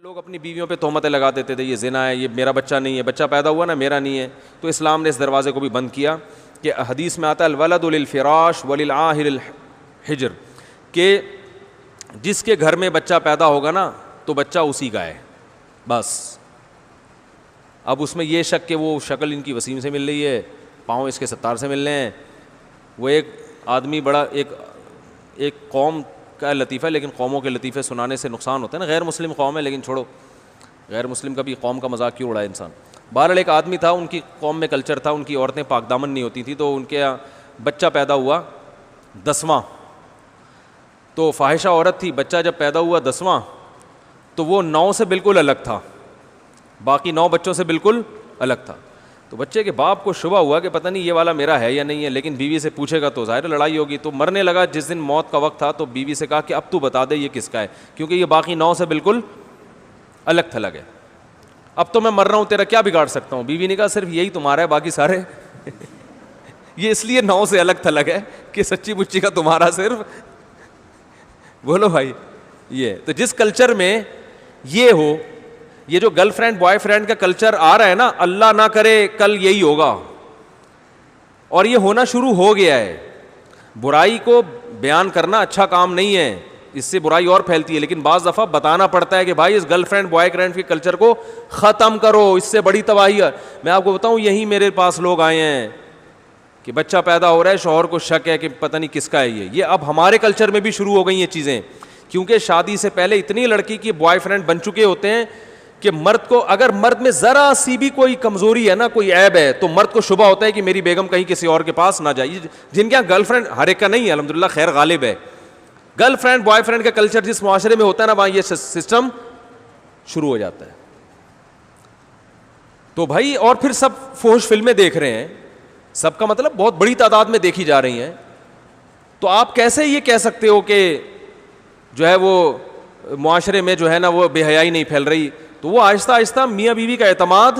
لوگ اپنی بیویوں پہ تہمتیں لگا دیتے تھے، یہ زنا ہے، یہ میرا بچہ نہیں ہے، بچہ پیدا ہوا نا میرا نہیں ہے. تو اسلام نے اس دروازے کو بھی بند کیا کہ حدیث میں آتا ہے الولد للفراش وللعاہر الحجر، کہ جس کے گھر میں بچہ پیدا ہوگا نا تو بچہ اسی کا ہے بس. اب اس میں یہ شک کہ وہ شکل ان کی وسیم سے مل رہی ہے، پاؤں اس کے ستار سے مل رہے ہیں. وہ ایک آدمی بڑا ایک قوم کا لطیفہ ہے، لیکن قوموں کے لطیفے سنانے سے نقصان ہوتا ہے نا. غیر مسلم قوم ہے لیکن چھوڑو، غیر مسلم کا بھی قوم کا مذاق کیوں اڑائے انسان. بہرحال ایک آدمی تھا، ان کی قوم میں کلچر تھا، ان کی عورتیں پاک دامن نہیں ہوتی تھیں، تو ان کے بچہ پیدا ہوا 10واں، تو فاحشہ عورت تھی. بچہ جب پیدا ہوا 10واں تو وہ 9 سے بالکل الگ تھا، باقی 9 بچوں سے بالکل الگ تھا. تو بچے کے باپ کو شبہ ہوا کہ پتہ نہیں یہ والا میرا ہے یا نہیں ہے، لیکن بیوی سے پوچھے گا تو ظاہر لڑائی ہوگی. تو مرنے لگا جس دن موت کا وقت تھا تو بیوی سے کہا کہ اب تو بتا دے یہ کس کا ہے، کیونکہ یہ باقی 9 سے بالکل الگ تھلگ ہے. اب تو میں مر رہا ہوں، تیرا کیا بگاڑ سکتا ہوں. بیوی نے کہا صرف یہی تمہارا ہے، باقی سارے یہ اس لیے 9 سے الگ تھلگ ہے کہ سچی مچی کا تمہارا صرف. بولو بھائی، یہ تو جس کلچر میں یہ ہو، یہ جو گرل فرینڈ بوائے فرینڈ کا کلچر آ رہا ہے نا، اللہ نہ کرے کل یہی ہوگا، اور یہ ہونا شروع ہو گیا ہے. برائی کو بیان کرنا اچھا کام نہیں ہے، اس سے برائی اور پھیلتی ہے، لیکن بعض دفعہ بتانا پڑتا ہے کہ بھائی اس گرل فرینڈ بوائے فرینڈ کے کلچر کو ختم کرو، اس سے بڑی تباہی ہے. میں آپ کو بتاؤں، یہی میرے پاس لوگ آئے ہیں کہ بچہ پیدا ہو رہا ہے، شوہر کو شک ہے کہ پتہ نہیں کس کا ہے یہ اب ہمارے کلچر میں بھی شروع ہو گئی یہ چیزیں، کیونکہ شادی سے پہلے اتنی لڑکی کی بوائے فرینڈ بن چکے ہوتے ہیں کہ مرد کو اگر مرد میں ذرا سی بھی کوئی کمزوری ہے نا، کوئی عیب ہے، تو مرد کو شبہ ہوتا ہے کہ میری بیگم کہیں کسی اور کے پاس نہ جائے. جن کے یہاں گرل فرینڈ، ہر ایک کا نہیں ہے الحمدللہ، خیر غالب ہے، گرل فرینڈ بوائے فرینڈ کا کلچر جس معاشرے میں ہوتا ہے نا، وہاں یہ سسٹم شروع ہو جاتا ہے. تو بھائی، اور پھر سب فحش فلمیں دیکھ رہے ہیں، سب کا مطلب بہت بڑی تعداد میں دیکھی جا رہی ہیں. تو آپ کیسے یہ کہہ سکتے ہو کہ جو ہے وہ معاشرے میں جو ہے نا وہ بے حیائی نہیں پھیل رہی؟ تو وہ آہستہ آہستہ میاں بیوی کا اعتماد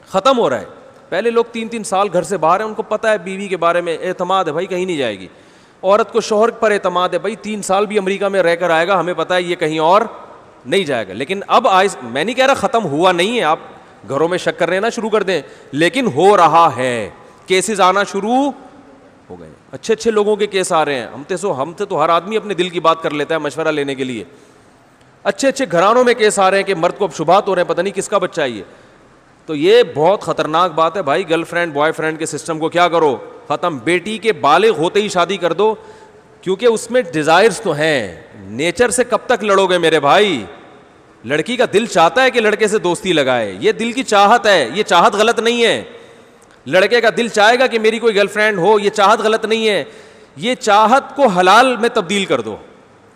ختم ہو رہا ہے. پہلے لوگ 3 سال گھر سے باہر ہیں، ان کو پتہ ہے بیوی کے بارے میں، اعتماد ہے بھائی کہیں نہیں جائے گی. عورت کو شوہر پر اعتماد ہے، بھائی 3 سال بھی امریکہ میں رہ کر آئے گا، ہمیں پتہ ہے یہ کہیں اور نہیں جائے گا. لیکن اب میں نہیں کہہ رہا ختم ہوا نہیں ہے، آپ گھروں میں شک کرنے نہ شروع کر دیں، لیکن ہو رہا ہے، کیسز آنا شروع ہو گئے. اچھے اچھے لوگوں کے کیس آ رہے ہیں. ہم سے تو ہر آدمی اپنے دل کی بات کر لیتا ہے مشورہ لینے کے لیے. اچھے اچھے گھرانوں میں کیس آ رہے ہیں کہ مرد کو اب شبہات ہو رہے ہیں، پتہ نہیں کس کا بچہ ہے یہ. تو یہ بہت خطرناک بات ہے بھائی. گرل فرینڈ بوائے فرینڈ کے سسٹم کو کیا کرو، ختم. بیٹی کے بالغ ہوتے ہی شادی کر دو، کیونکہ اس میں ڈیزائرز تو ہیں. نیچر سے کب تک لڑو گے میرے بھائی؟ لڑکی کا دل چاہتا ہے کہ لڑکے سے دوستی لگائے، یہ دل کی چاہت ہے، یہ چاہت غلط نہیں ہے. لڑکے کا دل چاہے گا کہ میری کوئی گرل فرینڈ ہو، یہ چاہت غلط نہیں ہے. یہ چاہت کو حلال میں تبدیل کر دو.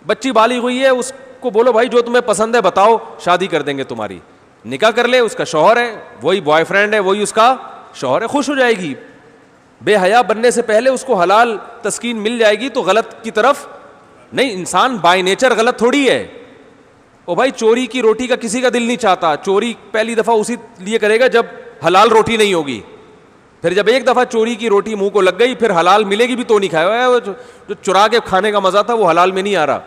بچی بالغ ہوئی ہے، اس کو بولو بھائی جو تمہیں پسند ہے بتاؤ، شادی کر دیں گے تمہاری. نکاح کر لے، اس کا شوہر ہے، وہی بوائے فرینڈ ہے، وہی اس کا شوہر ہے، خوش ہو جائے گی. بے حیا بننے سے پہلے اس کو حلال تسکین مل جائے گی تو غلط کی طرف نہیں. انسان بائی نیچر غلط تھوڑی ہے. او بھائی، چوری کی روٹی کا کسی کا دل نہیں چاہتا. چوری پہلی دفعہ اسی لیے کرے گا جب حلال روٹی نہیں ہوگی. پھر جب ایک دفعہ چوری کی روٹی منہ کو لگ گئی، پھر حلال ملے گی بھی تو نہیں کھایا. جو چرا کے کھانے کا مزہ تھا وہ حلال میں نہیں آ رہا.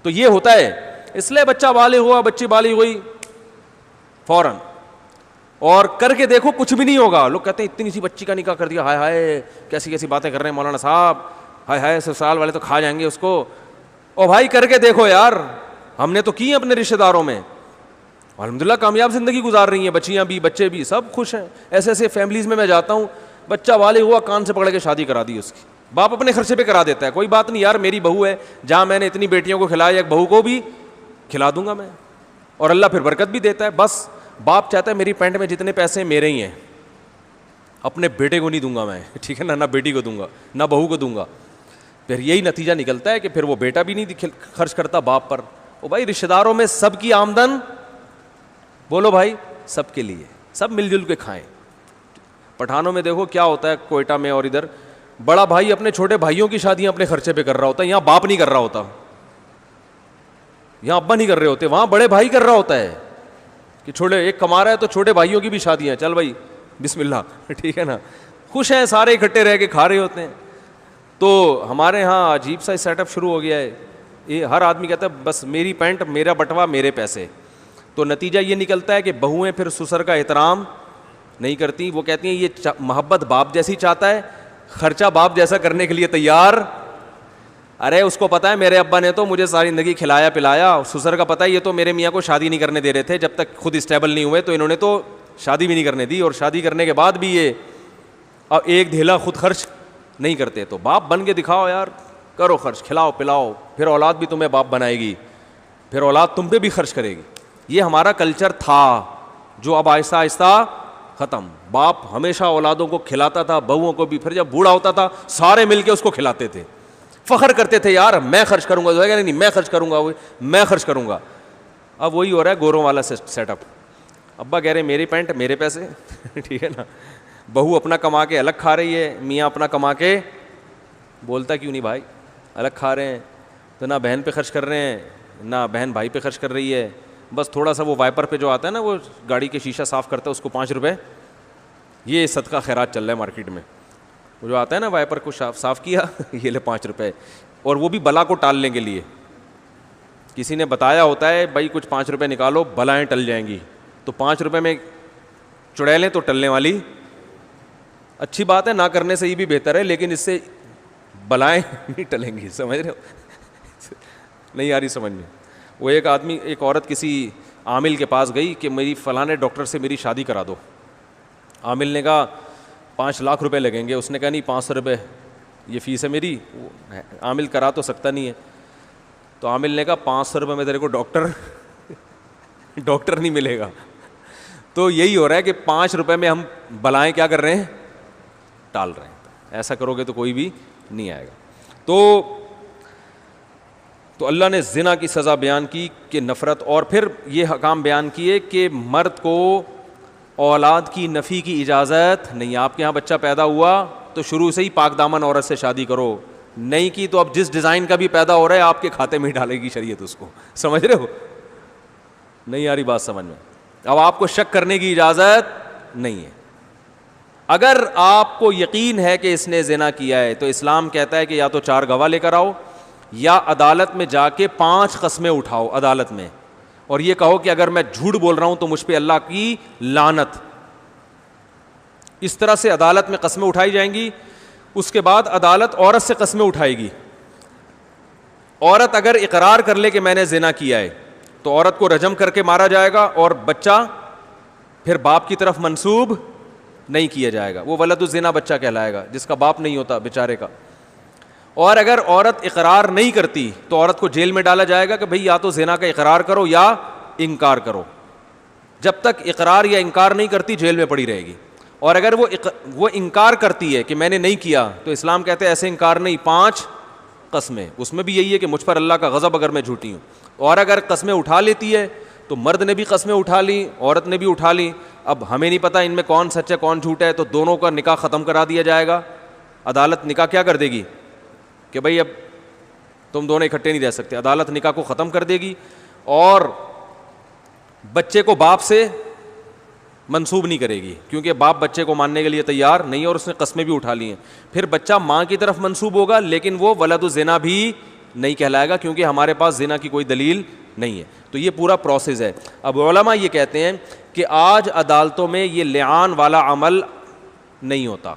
تو یہ ہوتا ہے. اس لیے بچہ بالغ ہوا، بچی بالغ ہوئی، فوراً اور کر کے دیکھو کچھ بھی نہیں ہوگا. لوگ کہتے ہیں اتنی سی بچی کا نکاح کر دیا، ہائے ہائے کیسی کیسی باتیں کر رہے ہیں مولانا صاحب، ہائے ہائے سسرال والے تو کھا جائیں گے اس کو. او بھائی کر کے دیکھو یار، ہم نے تو کی اپنے رشتہ داروں میں، الحمدللہ کامیاب زندگی گزار رہی ہیں، بچیاں بھی بچے بھی سب خوش ہیں. ایسے ایسے فیملیز میں جاتا ہوں، بچہ بالغ ہوا، کان سے پکڑ کے شادی کرا دی اس کی. باپ اپنے خرچے پہ کرا دیتا ہے، کوئی بات نہیں یار میری بہو ہے، جہاں میں نے اتنی بیٹیوں کو کھلایا ایک بہو کو بھی کھلا دوں گا میں، اور اللہ پھر برکت بھی دیتا ہے. بس باپ چاہتا ہے میری پینٹ میں جتنے پیسے میرے ہی ہیں، اپنے بیٹے کو نہیں دوں گا میں، ٹھیک ہے نا، نہ بیٹی کو دوں گا نہ بہو کو دوں گا. پھر یہی نتیجہ نکلتا ہے کہ پھر وہ بیٹا بھی نہیں خرچ کرتا باپ پر. او بھائی، رشتہ داروں میں سب کی آمدن، بولو بھائی، سب کے لیے، سب مل جل کے کھائیں. پٹھانوں میں دیکھو کیا ہوتا ہے کوئٹہ میں اور ادھر، بڑا بھائی اپنے چھوٹے بھائیوں کی شادیاں اپنے خرچے پہ کر رہا ہوتا ہے. یہاں باپ نہیں کر رہا ہوتا، یہاں ابا نہیں کر رہے ہوتے، وہاں بڑے بھائی کر رہا ہوتا ہے کہ چھوٹے ایک کما رہا ہے تو چھوٹے بھائیوں کی بھی شادیاں، چل بھائی بسم اللہ، ٹھیک ہے نا. خوش ہیں سارے، اکٹھے رہ کے کھا رہے ہوتے ہیں. تو ہمارے ہاں عجیب سا سیٹ اپ شروع ہو گیا ہے یہ ہر آدمی کہتا ہے بس میری پینٹ میرا بٹوا میرے پیسے. تو نتیجہ یہ نکلتا ہے کہ بہویں پھر سسر کا احترام نہیں کرتی. وہ کہتی ہیں یہ محبت باپ جیسی چاہتا ہے, خرچہ باپ جیسا کرنے کے لیے تیار. ارے اس کو پتا ہے میرے ابا نے تو مجھے ساری زندگی کھلایا پلایا. سسر کا پتا ہے یہ تو میرے میاں کو شادی نہیں کرنے دے رہے تھے, جب تک خود اسٹیبل نہیں ہوئے تو انہوں نے تو شادی بھی نہیں کرنے دی, اور شادی کرنے کے بعد بھی یہ اب ایک دھیلا خود خرچ نہیں کرتے. تو باپ بن کے دکھاؤ یار, کرو خرچ, کھلاؤ پلاؤ, پھر اولاد بھی تمہیں باپ بنائے گی, پھر اولاد تم پہ بھی خرچ کرے گی. یہ ہمارا کلچر تھا جو اب آہستہ آہستہ ختم. باپ ہمیشہ اولادوں کو کھلاتا تھا, بہوؤں کو بھی. پھر جب بوڑھا ہوتا تھا سارے مل کے اس کو کھلاتے تھے, فخر کرتے تھے یار میں خرچ کروں گا, نہیں میں خرچ کروں گا, میں خرچ کروں گا. اب وہی ہو رہا ہے گوروں والا سیٹ اپ. ابا کہہ رہے میری پینٹ میرے پیسے, ٹھیک ہے نا. بہو اپنا کما کے الگ کھا رہی ہے, میاں اپنا کما کے, بولتا کیوں نہیں بھائی, الگ کھا رہے ہیں تو نہ بہن پہ خرچ کر رہے ہیں نہ بہن بھائی پہ خرچ کر رہی ہے. بس تھوڑا سا وہ وائپر پہ جو آتا ہے نا, وہ گاڑی کے شیشہ صاف کرتا ہے, اس کو 5 روپے, یہ صدقہ خیرات چل رہا ہے مارکیٹ میں. وہ جو آتا ہے نا وائپر کو صاف کیا, یہ لے 5 روپے, اور وہ بھی بلا کو ٹالنے کے لیے. کسی نے بتایا ہوتا ہے بھائی کچھ 5 روپے نکالو بلائیں ٹل جائیں گی, تو 5 روپے میں چڑیلیں تو ٹلنے والی. اچھی بات ہے نہ کرنے سے یہ بھی بہتر ہے, لیکن اس سے بلائیں نہیں ٹلیں گی. سمجھ رہے ہو, نہیں آ رہی سمجھ میں. وہ ایک عورت کسی عامل کے پاس گئی کہ میری فلاں ڈاکٹر سے میری شادی کرا دو. عامل نے کہا 5 لاکھ روپے لگیں گے. اس نے کہا نہیں 500 روپے یہ فیس ہے میری. عامل کرا تو سکتا نہیں ہے, تو عامل نے کہا 500 روپے میں تیرے کو ڈاکٹر نہیں ملے گا. تو یہی ہو رہا ہے کہ 5 روپے میں ہم بلائیں کیا کر رہے ہیں, ٹال رہے ہیں. ایسا کرو گے تو کوئی بھی نہیں آئے گا. تو اللہ نے زنا کی سزا بیان کی کہ نفرت, اور پھر یہ حکام بیان کیے کہ مرد کو اولاد کی نفی کی اجازت نہیں. آپ کے یہاں بچہ پیدا ہوا تو شروع سے ہی پاک دامن عورت سے شادی کرو, نہیں کی تو اب جس ڈیزائن کا بھی پیدا ہو رہا ہے آپ کے کھاتے میں ہی ڈالے گی شریعت اس کو. سمجھ رہے ہو, نہیں آ رہی بات سمجھ میں. اب آپ کو شک کرنے کی اجازت نہیں ہے. اگر آپ کو یقین ہے کہ اس نے زنا کیا ہے تو اسلام کہتا ہے کہ یا تو 4 گواہ لے کر آؤ, یا عدالت میں جا کے 5 قسمیں اٹھاؤ عدالت میں, اور یہ کہو کہ اگر میں جھوٹ بول رہا ہوں تو مجھ پہ اللہ کی لعنت. اس طرح سے عدالت میں قسمیں اٹھائی جائیں گی. اس کے بعد عدالت عورت سے قسمیں اٹھائے گی. عورت اگر اقرار کر لے کہ میں نے زنا کیا ہے تو عورت کو رجم کر کے مارا جائے گا, اور بچہ پھر باپ کی طرف منسوب نہیں کیا جائے گا. وہ ولد الزنا بچہ کہلائے گا جس کا باپ نہیں ہوتا بیچارے کا. اور اگر عورت اقرار نہیں کرتی تو عورت کو جیل میں ڈالا جائے گا کہ بھئی یا تو زنا کا اقرار کرو یا انکار کرو. جب تک اقرار یا انکار نہیں کرتی جیل میں پڑی رہے گی. اور اگر وہ انکار کرتی ہے کہ میں نے نہیں کیا تو اسلام کہتے ہیں ایسے انکار نہیں, 5 قسمیں. اس میں بھی یہی ہے کہ مجھ پر اللہ کا غضب اگر میں جھوٹی ہوں. اور اگر قسمیں اٹھا لیتی ہے تو مرد نے بھی قسمیں اٹھا لی, عورت نے بھی اٹھا لی. اب ہمیں نہیں پتہ ان میں کون سچ ہے کون جھوٹ ہے, تو دونوں کا نکاح ختم کرا دیا جائے گا. عدالت نکاح کیا کر دے گی کہ بھئی اب تم دونوں اکٹھے نہیں رہ سکتے. عدالت نکاح کو ختم کر دے گی, اور بچے کو باپ سے منسوب نہیں کرے گی کیونکہ باپ بچے کو ماننے کے لیے تیار نہیں, اور اس نے قسمیں بھی اٹھا لی ہیں. پھر بچہ ماں کی طرف منسوب ہوگا لیکن وہ ولد الزنا بھی نہیں کہلائے گا کیونکہ ہمارے پاس زنا کی کوئی دلیل نہیں ہے. تو یہ پورا پروسیس ہے. اب علماء یہ کہتے ہیں کہ آج عدالتوں میں یہ لعان والا عمل نہیں ہوتا,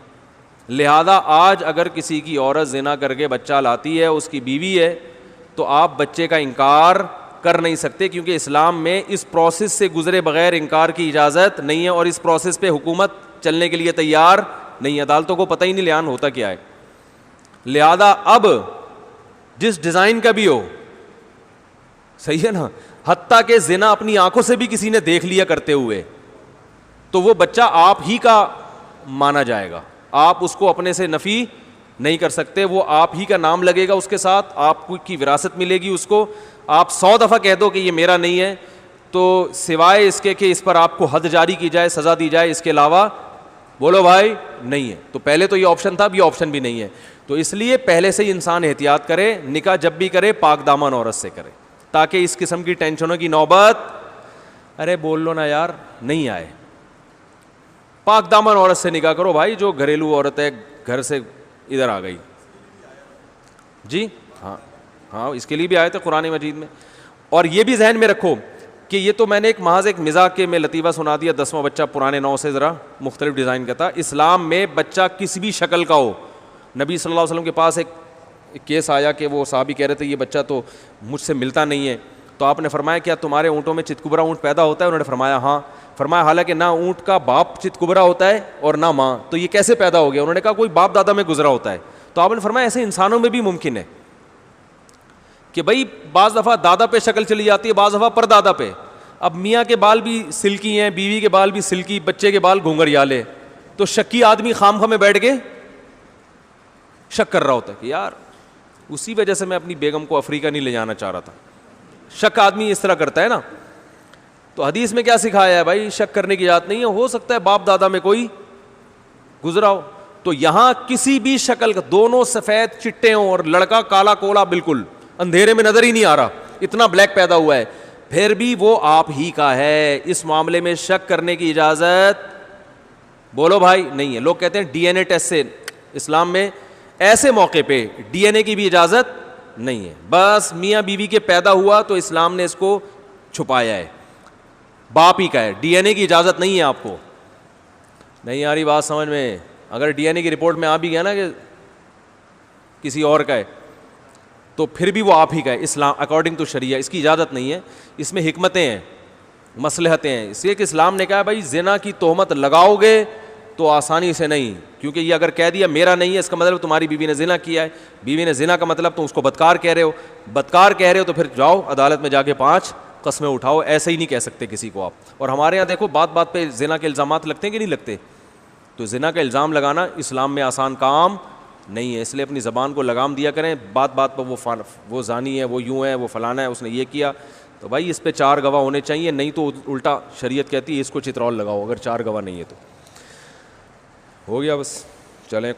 لہذا آج اگر کسی کی عورت زنا کر کے بچہ لاتی ہے, اس کی بیوی ہے, تو آپ بچے کا انکار کر نہیں سکتے کیونکہ اسلام میں اس پروسیس سے گزرے بغیر انکار کی اجازت نہیں ہے, اور اس پروسیس پہ حکومت چلنے کے لیے تیار نہیں. عدالتوں کو پتہ ہی نہیں لعان ہوتا کیا ہے. لہذا اب جس ڈیزائن کا بھی ہو, صحیح ہے نا, حتیٰ کہ زنا اپنی آنکھوں سے بھی کسی نے دیکھ لیا کرتے ہوئے, تو وہ بچہ آپ ہی کا مانا جائے گا. آپ اس کو اپنے سے نفی نہیں کر سکتے, وہ آپ ہی کا نام لگے گا اس کے ساتھ, آپ کی وراثت ملے گی اس کو. آپ 100 دفعہ کہہ دو کہ یہ میرا نہیں ہے, تو سوائے اس کے کہ اس پر آپ کو حد جاری کی جائے, سزا دی جائے, اس کے علاوہ بولو بھائی نہیں ہے. تو پہلے تو یہ آپشن تھا, اب یہ آپشن بھی نہیں ہے. تو اس لیے پہلے سے ہی انسان احتیاط کرے, نکاح جب بھی کرے پاک دامن عورت سے کرے, تاکہ اس قسم کی ٹینشنوں کی نوبت, ارے بول لو نا یار, نہیں آئے. پاک دامن عورت سے نکاح کرو بھائی, جو گھریلو عورت ہے گھر سے ادھر آ گئی. جی ہاں, ہاں اس کے لیے بھی آیت ہے قرآن مجید میں. اور یہ بھی ذہن میں رکھو کہ یہ تو میں نے ایک محض ایک مزاح کے میں لطیفہ سنا دیا, 10واں بچہ پرانے 9 سے ذرا مختلف ڈیزائن کا تھا. اسلام میں بچہ کسی بھی شکل کا ہو, نبی صلی اللہ علیہ وسلم کے پاس ایک کیس آیا کہ وہ صحابی کہہ رہے تھے یہ بچہ تو مجھ سے ملتا نہیں ہے, تو آپ نے فرمایا کیا تمہارے اونٹوں میں چتکبرا اونٹ پیدا ہوتا ہے؟ انہوں نے فرمایا ہاں. فرمایا حالانکہ نہ اونٹ کا باپ چتکبرا ہوتا ہے اور نہ ماں, تو یہ کیسے پیدا ہو گیا؟ انہوں نے کہا کوئی باپ دادا میں گزرا ہوتا ہے. تو آپ نے فرمایا ایسے انسانوں میں بھی ممکن ہے کہ بھائی بعض دفعہ دادا پہ شکل چلی جاتی ہے, بعض دفعہ پر دادا پہ. اب میاں کے بال بھی سلکی ہیں, بیوی کے بال بھی سلکی, بچے کے بال گھونگھریالے, تو شکی آدمی خام خواہ میں بیٹھ کے شک کر رہا ہوتا ہے کہ یار اسی وجہ سے میں اپنی بیگم کو افریقہ نہیں لے جانا چاہ رہا تھا. شک آدمی اس طرح کرتا ہے نا. تو حدیث میں کیا سکھایا ہے بھائی؟ شک کرنے کی بات نہیں ہے, ہو سکتا ہے باپ دادا میں کوئی گزرا ہو. تو یہاں کسی بھی شکل کا, دونوں سفید چٹے ہوں اور لڑکا کالا کولا بالکل اندھیرے میں نظر ہی نہیں آ رہا, اتنا بلیک پیدا ہوا ہے, پھر بھی وہ آپ ہی کا ہے. اس معاملے میں شک کرنے کی اجازت بولو بھائی نہیں ہے. لوگ کہتے ہیں ڈی این اے ٹیسٹ سے, اسلام میں ایسے موقع پہ ڈی این اے کی بھی اجازت نہیں ہے. بس میاں بیوی کے پیدا ہوا تو اسلام نے اس کو چھپایا ہے, باپ ہی کا ہے, ڈی این اے کی اجازت نہیں ہے. آپ کو نہیں آ رہی بات سمجھ میں؟ اگر ڈی این اے کی رپورٹ میں آ بھی گیا نا کہ کسی اور کا ہے تو پھر بھی وہ آپ ہی کا ہے. اسلام اکارڈنگ ٹو شریعہ اس کی اجازت نہیں ہے. اس میں حکمتیں ہیں, مصلحتیں ہیں, اس لیے کہ اسلام نے کہا بھائی زنا کی تہمت لگاؤ گے تو آسانی سے نہیں, کیونکہ یہ اگر کہہ دیا میرا نہیں ہے اس کا مطلب تمہاری بیوی نے زنا کیا ہے. بیوی نے زنا کا مطلب تم اس کو بدکار کہہ رہے ہو, بدکار کہہ رہے ہو تو پھر جاؤ عدالت میں جا کے 5 قسمیں اٹھاؤ. ایسے ہی نہیں کہہ سکتے کسی کو آپ. اور ہمارے یہاں دیکھو بات بات پہ زنا کے الزامات لگتے ہیں کہ نہیں لگتے؟ تو زنا کا الزام لگانا اسلام میں آسان کام نہیں ہے, اس لیے اپنی زبان کو لگام دیا کریں. بات بات پر وہ زانی ہے, وہ یوں ہے, وہ فلانا ہے, اس نے یہ کیا, تو بھائی اس پہ 4 گواہ ہونے چاہیے, نہیں تو الٹا شریعت کہتی ہے اس کو چترول لگاؤ اگر 4 گواہ نہیں ہے تو. ہو گیا بس, چلیں.